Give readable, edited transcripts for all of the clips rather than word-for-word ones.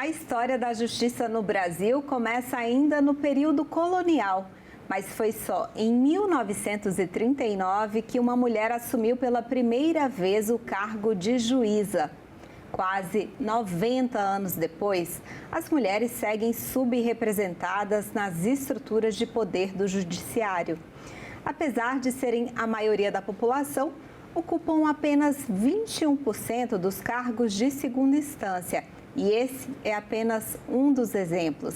A história da justiça no Brasil começa ainda no período colonial, mas foi só em 1939 que uma mulher assumiu pela primeira vez o cargo de juíza. Quase 90 anos depois, as mulheres seguem subrepresentadas nas estruturas de poder do judiciário. Apesar de serem a maioria da população, ocupam apenas 21% dos cargos de segunda instância. E esse é apenas um dos exemplos.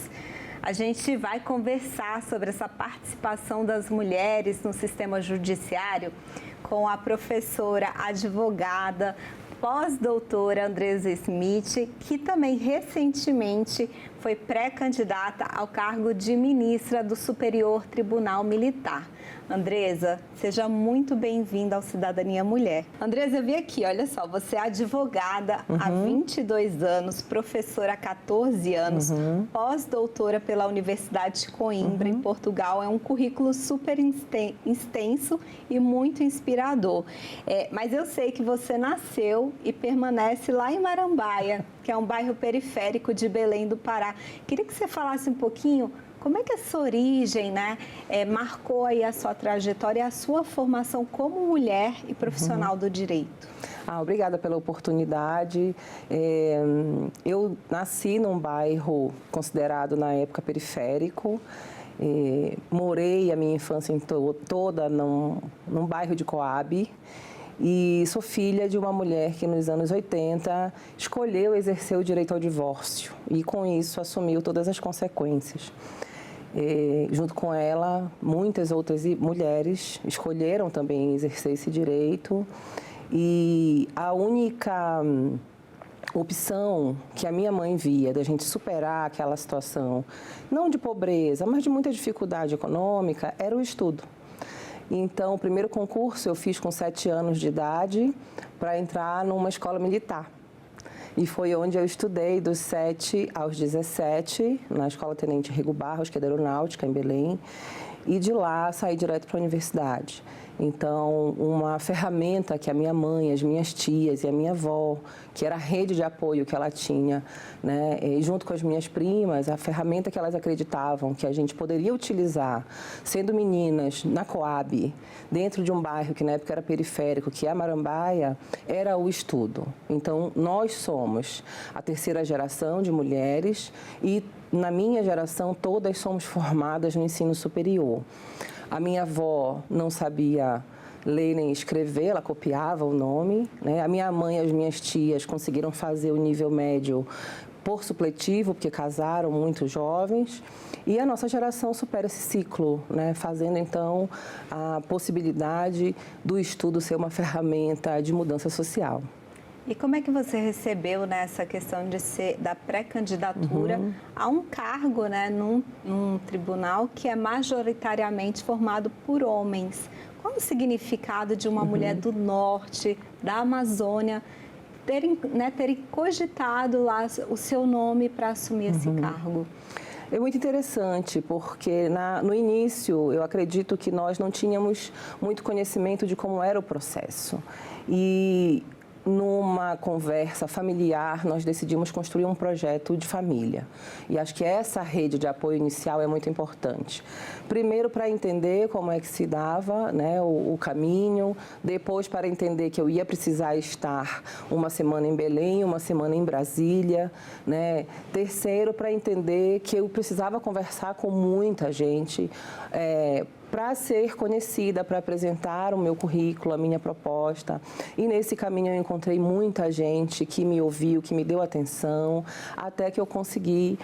A gente vai conversar sobre essa participação das mulheres no sistema judiciário com a professora, advogada, pós-doutora Andresa Smith, que também recentemente foi pré-candidata ao cargo de ministra do Superior Tribunal Militar. Andresa, seja muito bem-vinda ao Cidadania Mulher. Andresa, eu vi aqui, olha só, você é advogada há 22 anos, professora há 14 anos, pós-doutora pela Universidade de Coimbra, em Portugal. É um currículo super extenso e muito inspirador. Mas eu sei que você nasceu e permanece lá em Marambaia, que é um bairro periférico de Belém do Pará. Queria que você falasse um pouquinho como é que essa origem, marcou aí a sua trajetória e a sua formação como mulher e profissional do direito. Obrigada pela oportunidade. Eu nasci num bairro considerado na época periférico. Morei a minha infância toda num bairro de Coab. E sou filha de uma mulher que nos anos 80 escolheu exercer o direito ao divórcio e com isso assumiu todas as consequências. Junto com ela, muitas outras mulheres escolheram também exercer esse direito e a única opção que a minha mãe via da gente superar aquela situação, não de pobreza, mas de muita dificuldade econômica, era o estudo. Então, o primeiro concurso eu fiz com 7 anos de idade para entrar numa escola militar. E foi onde eu estudei dos 7 aos 17, na Escola Tenente Rego Barros, que é da Aeronáutica, em Belém. E de lá saí direto para a universidade. Então, uma ferramenta que a minha mãe, as minhas tias e a minha avó, que era a rede de apoio que ela tinha, e junto com as minhas primas, a ferramenta que elas acreditavam que a gente poderia utilizar, sendo meninas na Coab, dentro de um bairro que na época era periférico, que é a Marambaia, era o estudo. Então, nós somos a terceira geração de mulheres e, na minha geração, todas somos formadas no ensino superior. A minha avó não sabia ler nem escrever, ela copiava o nome, A minha mãe e as minhas tias conseguiram fazer o nível médio por supletivo, porque casaram muito jovens. E a nossa geração supera esse ciclo, fazendo então a possibilidade do estudo ser uma ferramenta de mudança social. E como é que você recebeu essa questão de ser da pré-candidatura a um cargo, num tribunal que é majoritariamente formado por homens? Qual o significado de uma mulher do norte, da Amazônia, terem cogitado lá o seu nome para assumir esse cargo? É muito interessante, porque no início eu acredito que nós não tínhamos muito conhecimento de como era o processo. E numa conversa familiar, nós decidimos construir um projeto de família. E acho que essa rede de apoio inicial é muito importante. Primeiro, para entender como é que se dava o caminho. Depois, para entender que eu ia precisar estar uma semana em Belém, uma semana em Brasília. Terceiro, para entender que eu precisava conversar com muita gente, para ser conhecida, para apresentar o meu currículo, a minha proposta. E nesse caminho eu encontrei muita gente que me ouviu, que me deu atenção, até que eu consegui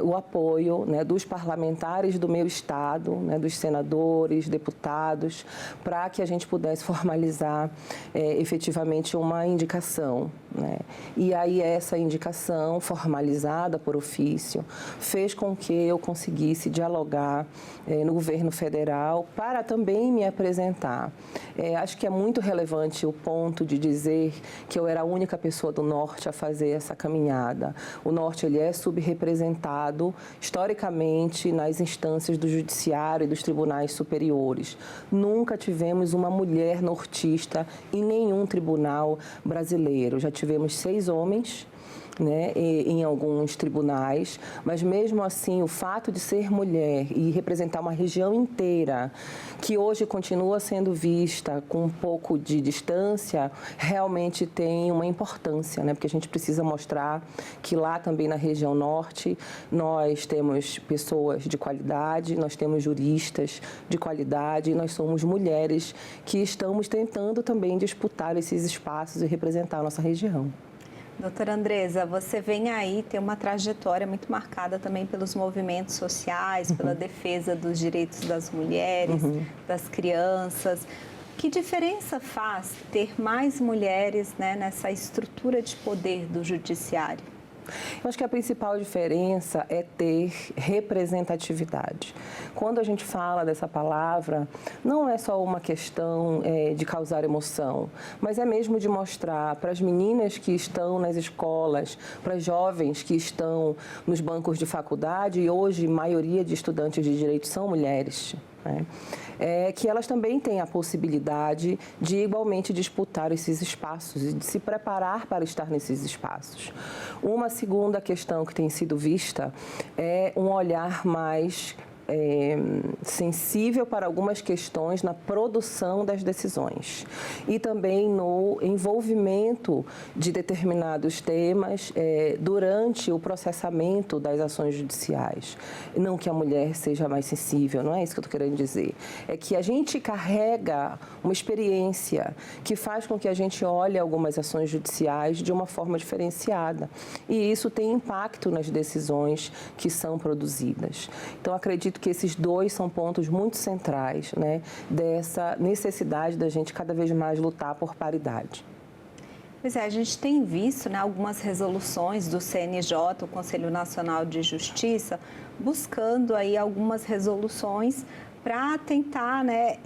o apoio dos parlamentares do meu estado, dos senadores, deputados, para que a gente pudesse formalizar efetivamente uma indicação. E aí essa indicação, formalizada por ofício, fez com que eu conseguisse dialogar no governo federal para também me apresentar. Acho que é muito relevante o ponto de dizer que eu era a única pessoa do Norte a fazer essa caminhada. O Norte ele é subrepresentado historicamente nas instâncias do Judiciário e dos tribunais superiores. Nunca tivemos uma mulher nortista em nenhum tribunal brasileiro. Já tivemos 6 homens né, em alguns tribunais, mas mesmo assim o fato de ser mulher e representar uma região inteira que hoje continua sendo vista com um pouco de distância, realmente tem uma importância, né, porque a gente precisa mostrar que lá também na região norte nós temos pessoas de qualidade, nós temos juristas de qualidade, nós somos mulheres que estamos tentando também disputar esses espaços e representar a nossa região. Doutora Andresa, você vem aí, tem uma trajetória muito marcada também pelos movimentos sociais, pela defesa dos direitos das mulheres, das crianças. Que diferença faz ter mais mulheres, né, nessa estrutura de poder do judiciário? Eu acho que a principal diferença é ter representatividade. Quando a gente fala dessa palavra, não é só uma questão de causar emoção, mas é mesmo de mostrar para as meninas que estão nas escolas, para as jovens que estão nos bancos de faculdade, e hoje a maioria de estudantes de direito são mulheres, né? Que elas também têm a possibilidade de igualmente disputar esses espaços e de se preparar para estar nesses espaços. Uma segunda questão que tem sido vista é um olhar mais sensível para algumas questões na produção das decisões e também no envolvimento de determinados temas durante o processamento das ações judiciais. Não que a mulher seja mais sensível, não é isso que eu estou querendo dizer. É que a gente carrega uma experiência que faz com que a gente olhe algumas ações judiciais de uma forma diferenciada. E isso tem impacto nas decisões que são produzidas. Então, acredito que esses dois são pontos muito centrais, né, dessa necessidade da gente cada vez mais lutar por paridade. Pois é, a gente tem visto, né, algumas resoluções do CNJ, o Conselho Nacional de Justiça, buscando aí algumas resoluções para tentar, né,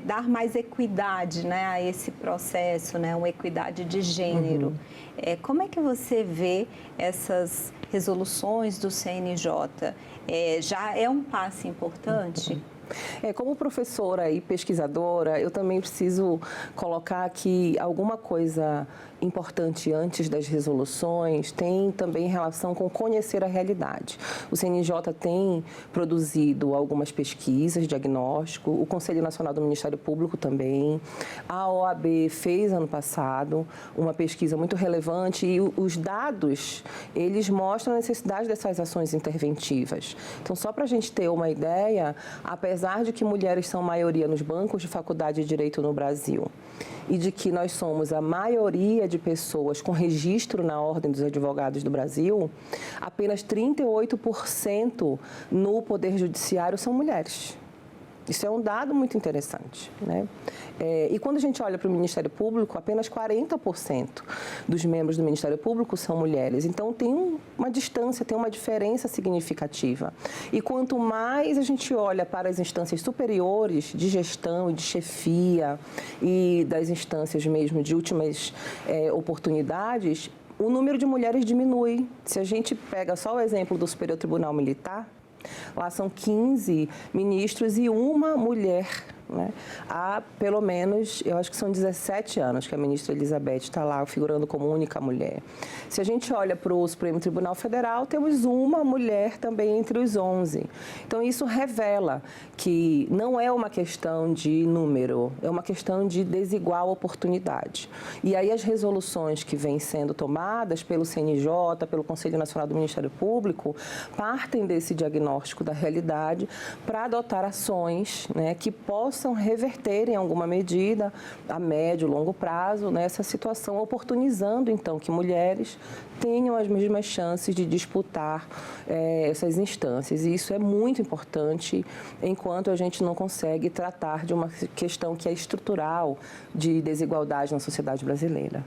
dar mais equidade, né, a esse processo, né, uma equidade de gênero. Como é que você vê essas resoluções do CNJ? Já é um passo importante? Como professora e pesquisadora, eu também preciso colocar que alguma coisa importante antes das resoluções tem também relação com conhecer a realidade. O CNJ tem produzido algumas pesquisas, diagnóstico, o Conselho Nacional do Ministério Público também, a OAB fez ano passado uma pesquisa muito relevante e os dados, eles mostram a necessidade dessas ações interventivas. Então, só para a gente ter uma ideia, apesar de que mulheres são maioria nos bancos de faculdade de Direito no Brasil e de que nós somos a maioria de pessoas com registro na Ordem dos Advogados do Brasil, apenas 38% no Poder Judiciário são mulheres. Isso é um dado muito interessante, né? E quando a gente olha para o Ministério Público, apenas 40% dos membros do Ministério Público são mulheres. Então, tem uma distância, tem uma diferença significativa. E quanto mais a gente olha para as instâncias superiores de gestão e de chefia e das instâncias mesmo de últimas oportunidades, o número de mulheres diminui. Se a gente pega só o exemplo do Superior Tribunal Militar, lá são 15 ministros e uma mulher, né? Há pelo menos, eu acho que são 17 anos que a ministra Elizabeth está lá figurando como única mulher. Se a gente olha para o Supremo Tribunal Federal, temos uma mulher também entre os 11. Então, isso revela que não é uma questão de número, é uma questão de desigual oportunidade. E aí as resoluções que vêm sendo tomadas pelo CNJ, pelo Conselho Nacional do Ministério Público, partem desse diagnóstico da realidade para adotar ações, né, que possam reverter em alguma medida, a médio e longo prazo, nessa situação, oportunizando, então, que mulheres tenham as mesmas chances de disputar essas instâncias. E isso é muito importante enquanto a gente não consegue tratar de uma questão que é estrutural de desigualdade na sociedade brasileira.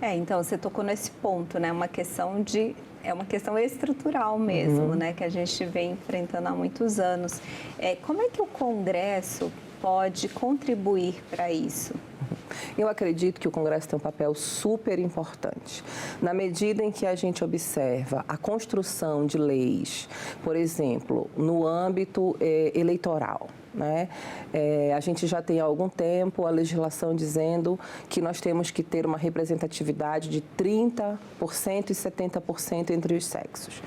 Então, você tocou nesse ponto, né? É uma questão estrutural mesmo, né? Que a gente vem enfrentando há muitos anos. Como é que o Congresso pode contribuir para isso? Eu acredito que o Congresso tem um papel super importante. Na medida em que a gente observa a construção de leis, por exemplo, no âmbito eleitoral, né? A gente já tem há algum tempo a legislação dizendo que nós temos que ter uma representatividade de 30% e 70% entre os sexos.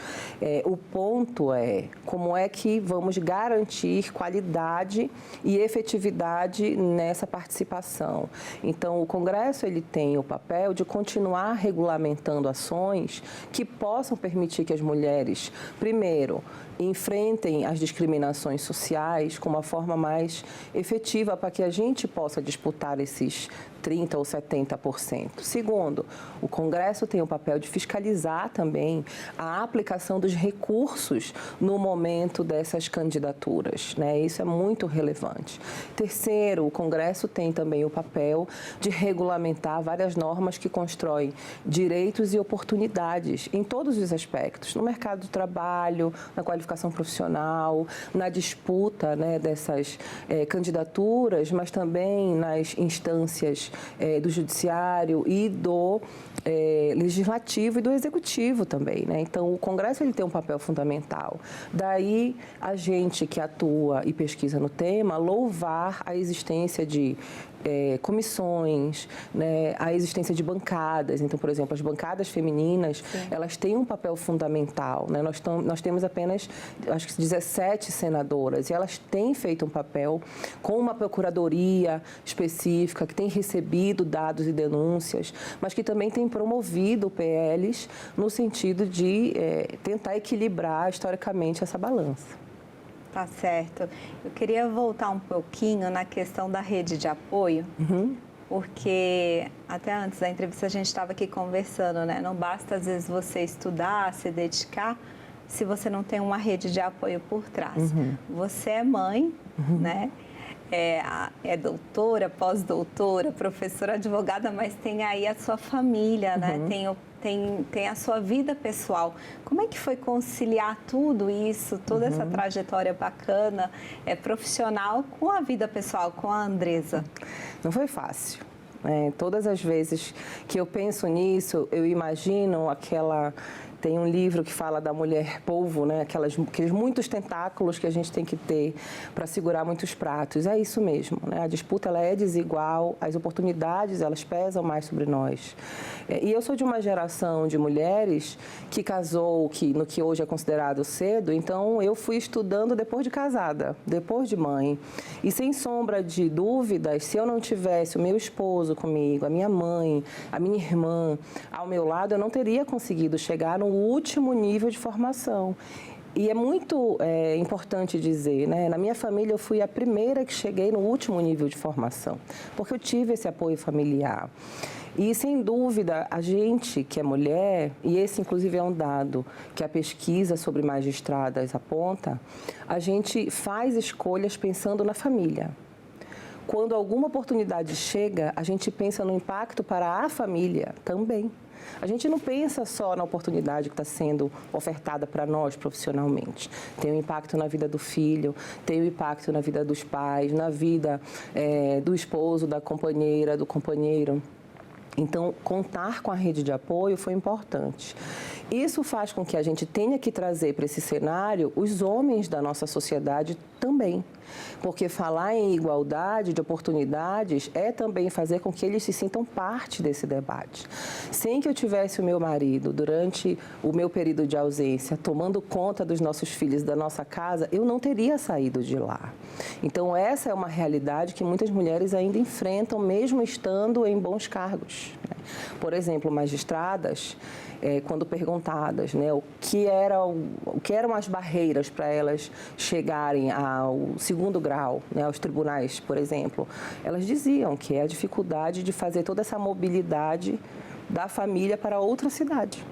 O ponto é como é que vamos garantir qualidade e efetividade nessa participação. Então, o Congresso ele tem o papel de continuar regulamentando ações que possam permitir que as mulheres, primeiro, enfrentem as discriminações sociais com uma forma mais efetiva para que a gente possa disputar esses 30% ou 70%. Segundo, o Congresso tem o papel de fiscalizar também a aplicação dos recursos no momento dessas candidaturas, né? Isso é muito relevante. Terceiro, o Congresso tem também o papel de regulamentar várias normas que constroem direitos e oportunidades em todos os aspectos, no mercado de trabalho, na qualificação profissional, na disputa, né, dessas candidaturas, mas também nas instâncias do judiciário e do legislativo e do executivo também, né? Então, o Congresso ele tem um papel fundamental. Daí, a gente que atua e pesquisa no tema, louvar a existência de comissões, né, a existência de bancadas. Então, por exemplo, as bancadas femininas, sim, elas têm um papel fundamental, né? Nós temos apenas, acho que 17 senadoras, e elas têm feito um papel com uma procuradoria específica, que tem recebido dados e denúncias, mas que também tem promovido PLs no sentido de tentar equilibrar historicamente essa balança. Tá certo. Eu queria voltar um pouquinho na questão da rede de apoio, porque até antes da entrevista a gente estava aqui conversando, né? Não basta às vezes você estudar, se dedicar, se você não tem uma rede de apoio por trás. Você é mãe, né? É doutora, pós-doutora, professora, advogada, mas tem aí a sua família, né? Tem a sua vida pessoal. Como é que foi conciliar tudo isso, toda essa trajetória bacana, profissional, com a vida pessoal, com a Andresa? Não foi fácil. Todas as vezes que eu penso nisso, eu imagino aquela... Tem um livro que fala da mulher polvo, né? Aqueles muitos tentáculos que a gente tem que ter para segurar muitos pratos. É isso mesmo, né? A disputa ela é desigual, as oportunidades elas pesam mais sobre nós. E eu sou de uma geração de mulheres que casou, no que hoje é considerado cedo, então eu fui estudando depois de casada, depois de mãe. E sem sombra de dúvidas, se eu não tivesse o meu esposo comigo, a minha mãe, a minha irmã ao meu lado, eu não teria conseguido chegar no último nível de formação. E é muito importante dizer, né? Na minha família eu fui a primeira que cheguei no último nível de formação, porque eu tive esse apoio familiar. E, sem dúvida, a gente que é mulher, e esse inclusive é um dado que a pesquisa sobre magistradas aponta, a gente faz escolhas pensando na família. Quando alguma oportunidade chega, a gente pensa no impacto para a família também. A gente não pensa só na oportunidade que está sendo ofertada para nós profissionalmente. Tem um impacto na vida do filho, tem um impacto na vida dos pais, na vida do esposo, da companheira, do companheiro. Então, contar com a rede de apoio foi importante. Isso faz com que a gente tenha que trazer para esse cenário os homens da nossa sociedade também. Porque falar em igualdade de oportunidades é também fazer com que eles se sintam parte desse debate. Sem que eu tivesse o meu marido durante o meu período de ausência, tomando conta dos nossos filhos, da nossa casa, eu não teria saído de lá. Então, essa é uma realidade que muitas mulheres ainda enfrentam, mesmo estando em bons cargos. Por exemplo, magistradas, quando perguntadas, né, o que eram as barreiras para elas chegarem ao segundo grau, né, aos tribunais, por exemplo, elas diziam que é a dificuldade de fazer toda essa mobilidade da família para outra cidade.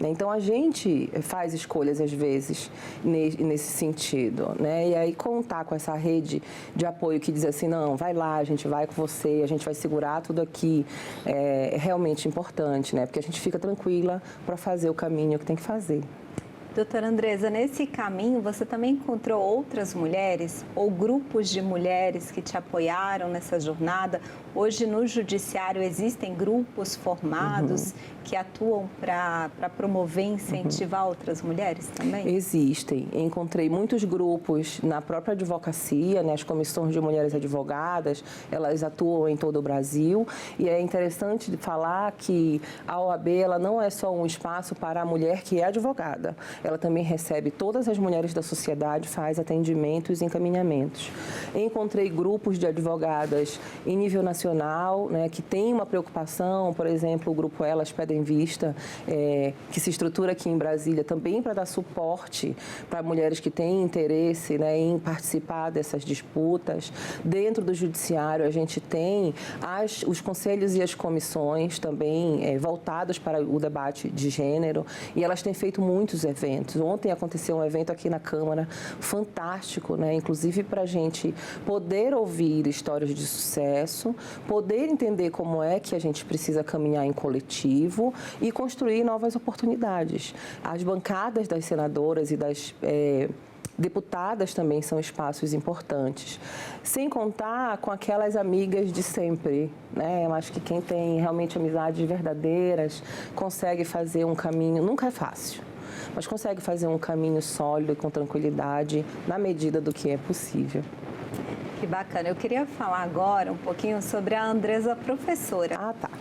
Então, a gente faz escolhas, às vezes, nesse sentido, né? E aí, contar com essa rede de apoio que diz assim, não, vai lá, a gente vai com você, a gente vai segurar tudo aqui, é realmente importante, né? Porque a gente fica tranquila para fazer o caminho que tem que fazer. Doutora Andresa, nesse caminho você também encontrou outras mulheres ou grupos de mulheres que te apoiaram nessa jornada? Hoje no Judiciário existem grupos formados que atuam para promover e incentivar outras mulheres também? Existem. Encontrei muitos grupos na própria advocacia, né? As comissões de mulheres advogadas, elas atuam em todo o Brasil. E é interessante falar que a OAB ela não é só um espaço para a mulher que é advogada. Ela também recebe todas as mulheres da sociedade, faz atendimentos e encaminhamentos. Encontrei grupos de advogadas em nível nacional, né, que tem uma preocupação, por exemplo, o grupo Elas Pedem Vista, que se estrutura aqui em Brasília também para dar suporte para mulheres que têm interesse, né, em participar dessas disputas. Dentro do Judiciário, a gente tem os conselhos e as comissões também voltadas para o debate de gênero, e elas têm feito muitos eventos. Ontem aconteceu um evento aqui na Câmara fantástico, né? Inclusive para a gente poder ouvir histórias de sucesso, poder entender como é que a gente precisa caminhar em coletivo e construir novas oportunidades. As bancadas das senadoras e das deputadas também são espaços importantes, sem contar com aquelas amigas de sempre, né? Eu acho que quem tem realmente amizades verdadeiras consegue fazer um caminho, nunca é fácil, mas consegue fazer um caminho sólido e com tranquilidade na medida do que é possível. Que bacana. Eu queria falar agora um pouquinho sobre a Andresa professora. Ah, tá.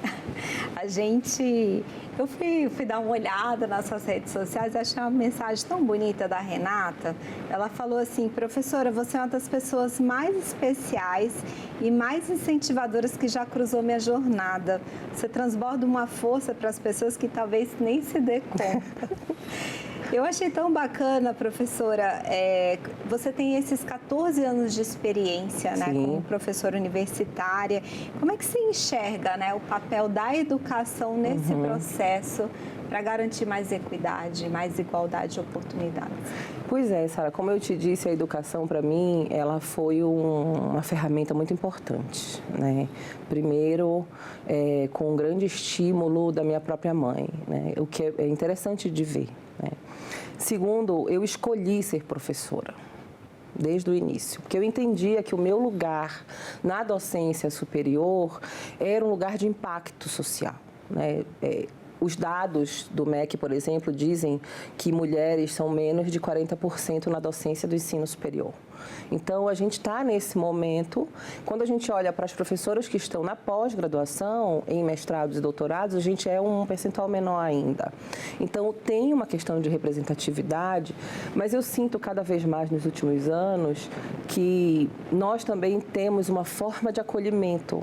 Eu fui dar uma olhada nas suas redes sociais e achei uma mensagem tão bonita da Renata. Ela falou assim: professora, você é uma das pessoas mais especiais e mais incentivadoras que já cruzou minha jornada. Você transborda uma força para as pessoas que talvez nem se dê conta. Eu achei tão bacana, professora, você tem esses 14 anos de experiência, né, como professora universitária. Como é que você enxerga, né, o papel da educação nesse processo para garantir mais equidade, mais igualdade de oportunidades? Pois é, Sara, como eu te disse, a educação para mim, ela foi uma ferramenta muito importante, né? Primeiro, com um grande estímulo da minha própria mãe, né? O que é interessante de ver, né? Segundo, eu escolhi ser professora desde o início, porque eu entendia que o meu lugar na docência superior era um lugar de impacto social, né? Os dados do MEC, por exemplo, dizem que mulheres são menos de 40% na docência do ensino superior. Então, a gente está nesse momento, quando a gente olha para as professoras que estão na pós-graduação, em mestrados e doutorados, a gente é um percentual menor ainda. Então, tem uma questão de representatividade, mas eu sinto cada vez mais nos últimos anos que nós também temos uma forma de acolhimento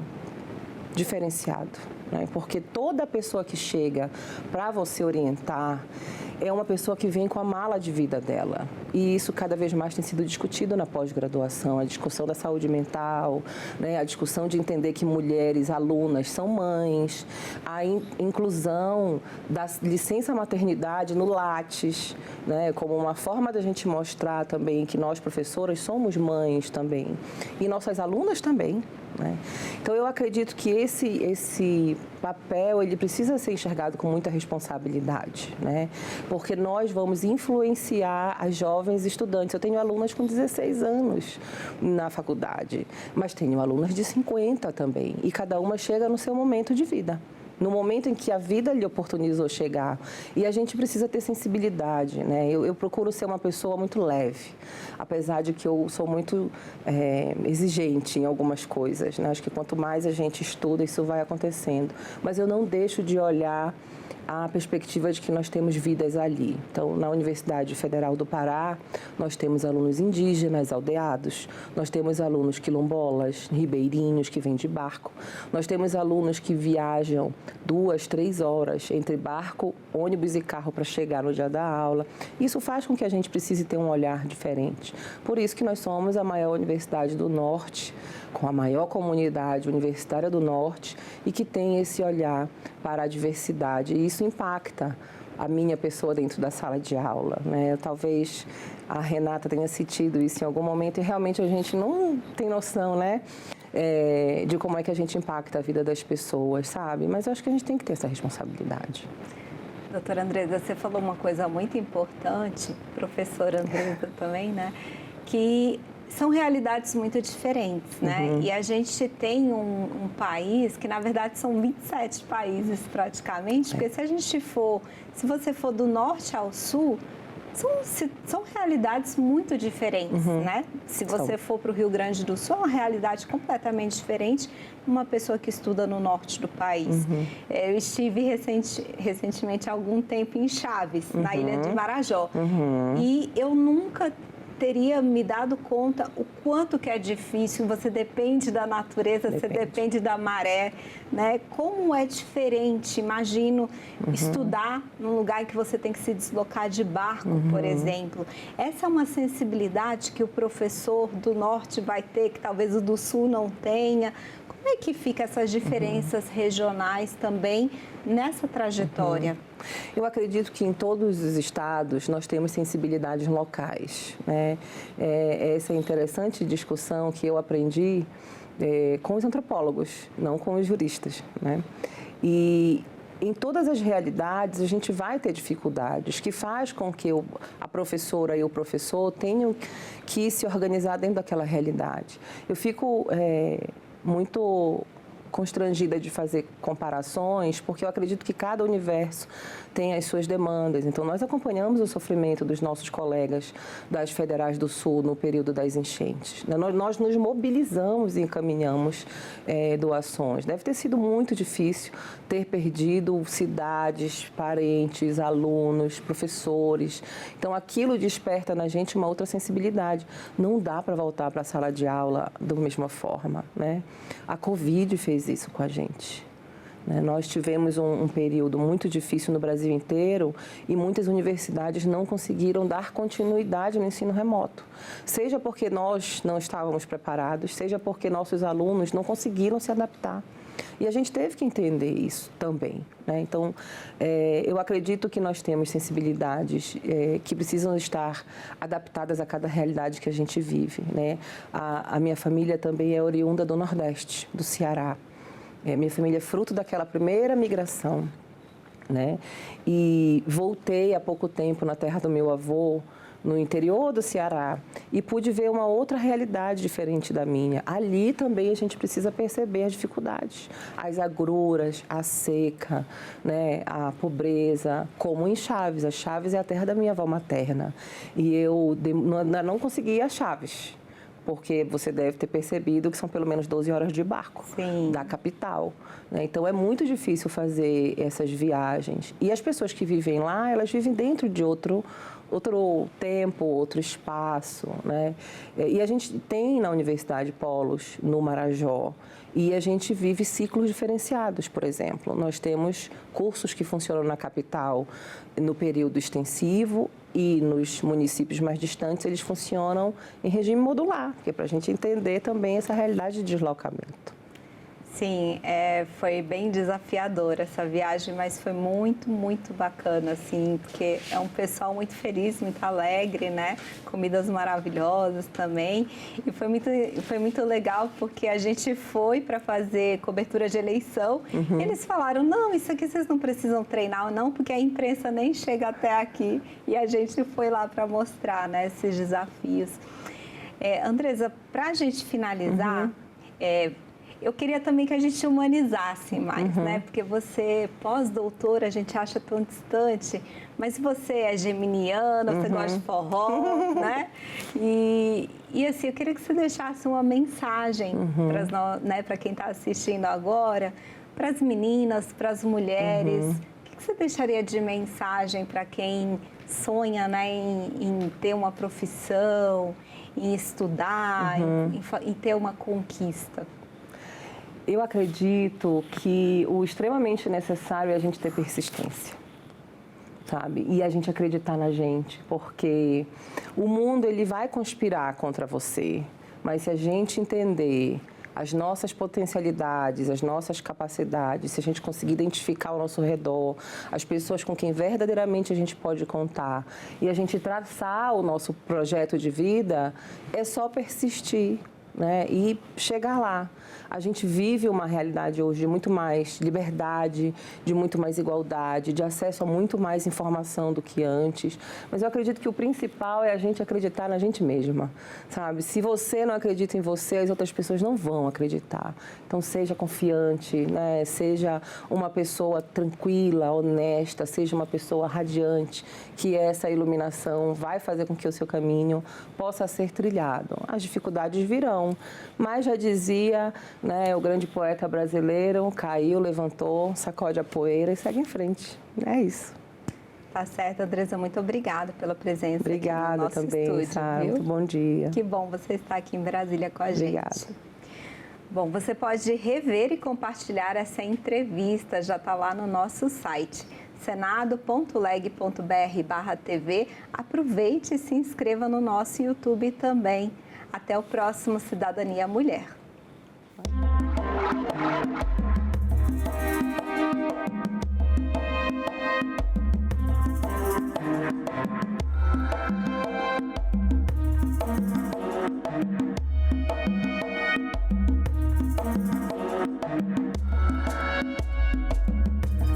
diferenciado, né? Porque toda pessoa que chega para você orientar é uma pessoa que vem com a mala de vida dela. E isso cada vez mais tem sido discutido na pós-graduação, a discussão da saúde mental, né? A discussão de entender que mulheres, alunas, são mães, a inclusão da licença maternidade no Lattes, né? Como uma forma da gente mostrar também que nós, professoras, somos mães também. E nossas alunas também, né? Então, eu acredito que esse papel ele precisa ser enxergado com muita responsabilidade, né? Porque nós vamos influenciar as jovens estudantes. Eu tenho alunas com 16 anos na faculdade, mas tenho alunas de 50 também, e cada uma chega no seu momento de vida. No momento em que a vida lhe oportunizou chegar. E a gente precisa ter sensibilidade, né? Eu procuro ser uma pessoa muito leve, apesar de que eu sou muito exigente em algumas coisas, né? Acho que quanto mais a gente estuda, isso vai acontecendo. Mas eu não deixo de olhar a perspectiva de que nós temos vidas ali. Então, na Universidade Federal do Pará, nós temos alunos indígenas, aldeados, nós temos alunos quilombolas, ribeirinhos que vêm de barco, nós temos alunos que viajam 2, 3 horas entre barco, ônibus e carro para chegar no dia da aula. Isso faz com que a gente precise ter um olhar diferente. Por isso que nós somos a maior universidade do Norte, com a maior comunidade universitária do Norte e que tem esse olhar para a diversidade. E isso impacta a minha pessoa dentro da sala de aula, né? Talvez a Renata tenha sentido isso em algum momento e realmente a gente não tem noção, né? De como é que a gente impacta a vida das pessoas, sabe? Mas eu acho que a gente tem que ter essa responsabilidade. Doutora Andresa, você falou uma coisa muito importante, professora Andresa também, né? Que são realidades muito diferentes, né? E a gente tem um país que, na verdade, são 27 países praticamente, porque se você for do norte ao sul, são realidades muito diferentes, né? Se você for para o Rio Grande do Sul, é uma realidade completamente diferente de uma pessoa que estuda no norte do país. Eu estive recentemente há algum tempo em Chaves, na ilha de Marajó, e eu nunca teria me dado conta o quanto que é difícil, você depende da natureza, você depende da maré, né? Como é diferente, imagino, estudar num lugar em que você tem que se deslocar de barco, por exemplo. Essa é uma sensibilidade que o professor do norte vai ter, que talvez o do sul não tenha. Como é que fica essas diferenças regionais também nessa trajetória? Eu acredito que em todos os estados nós temos sensibilidades locais, né? Essa é a interessante discussão que eu aprendi com os antropólogos, não com os juristas, né? E em todas as realidades a gente vai ter dificuldades, que faz com que a professora e o professor tenham que se organizar dentro daquela realidade. Eu fico muito constrangida de fazer comparações, porque eu acredito que cada universo tem as suas demandas. Então, nós acompanhamos o sofrimento dos nossos colegas das federais do Sul no período das enchentes. Nós nos mobilizamos e encaminhamos doações. Deve ter sido muito difícil ter perdido cidades, parentes, alunos, professores. Então, aquilo desperta na gente uma outra sensibilidade. Não dá para voltar para a sala de aula da mesma forma, né? A Covid fez isso com a gente. Nós tivemos um período muito difícil no Brasil inteiro e muitas universidades não conseguiram dar continuidade no ensino remoto. Seja porque nós não estávamos preparados, seja porque nossos alunos não conseguiram se adaptar. E a gente teve que entender isso também, né? Então, eu acredito que nós temos sensibilidades que precisam estar adaptadas a cada realidade que a gente vive, né? A minha família também é oriunda do Nordeste, do Ceará. Minha família é fruto daquela primeira migração, né? E voltei há pouco tempo na terra do meu avô, no interior do Ceará, e pude ver uma outra realidade diferente da minha. Ali também a gente precisa perceber as dificuldades, as agruras, a seca, né, a pobreza, como em Chaves. A Chaves é a terra da minha avó materna. E eu não consegui ir a Chaves, porque você deve ter percebido que são pelo menos 12 horas de barco. Sim. Da capital, né? Então, é muito difícil fazer essas viagens. E as pessoas que vivem lá, elas vivem dentro de outro tempo, outro espaço, né? E a gente tem na universidade polos no Marajó e a gente vive ciclos diferenciados, por exemplo. Nós temos cursos que funcionam na capital no período extensivo e nos municípios mais distantes eles funcionam em regime modular, que é para a gente entender também essa realidade de deslocamento. Sim, foi bem desafiadora essa viagem, mas foi muito, muito bacana, assim, porque é um pessoal muito feliz, muito alegre, né? Comidas maravilhosas também. E foi muito legal porque a gente foi para fazer cobertura de eleição. E eles falaram, não, isso aqui vocês não precisam treinar, não, porque a imprensa nem chega até aqui. E a gente foi lá para mostrar, né, esses desafios. Andresa, para a gente finalizar, eu queria também que a gente humanizasse mais, né? Porque você, pós-doutora, a gente acha tão distante, mas você é geminiana, você gosta de forró, né? E assim, eu queria que você deixasse uma mensagem para quem está assistindo agora, para as meninas, para as mulheres. O que você deixaria de mensagem para quem sonha, né, em ter uma profissão, em estudar, em ter uma conquista? Eu acredito que o extremamente necessário é a gente ter persistência, sabe? E a gente acreditar na gente, porque o mundo ele vai conspirar contra você, mas se a gente entender as nossas potencialidades, as nossas capacidades, se a gente conseguir identificar ao nosso redor as pessoas com quem verdadeiramente a gente pode contar e a gente traçar o nosso projeto de vida, é só persistir. né, e chegar lá. A gente vive uma realidade hoje de muito mais liberdade, de muito mais igualdade, de acesso a muito mais informação do que antes. Mas eu acredito que o principal é a gente acreditar na gente mesma, sabe? Se você não acredita em você, as outras pessoas não vão acreditar. Então, seja confiante, né? Seja uma pessoa tranquila, honesta, seja uma pessoa radiante, que essa iluminação vai fazer com que o seu caminho possa ser trilhado. As dificuldades virão, mas já dizia, né, o grande poeta brasileiro, caiu, levantou, sacode a poeira e segue em frente. É isso. Tá certo, Andresa, muito obrigada pela presença. Obrigada aqui no nosso também, estúdio, Sara. viu? Muito bom dia. Que bom você estar aqui em Brasília com a Obrigada. gente. Bom, você pode rever e compartilhar essa entrevista, já está lá no nosso site, senado.leg.br/TV. Aproveite e se inscreva no nosso YouTube também. Até o próximo Cidadania Mulher.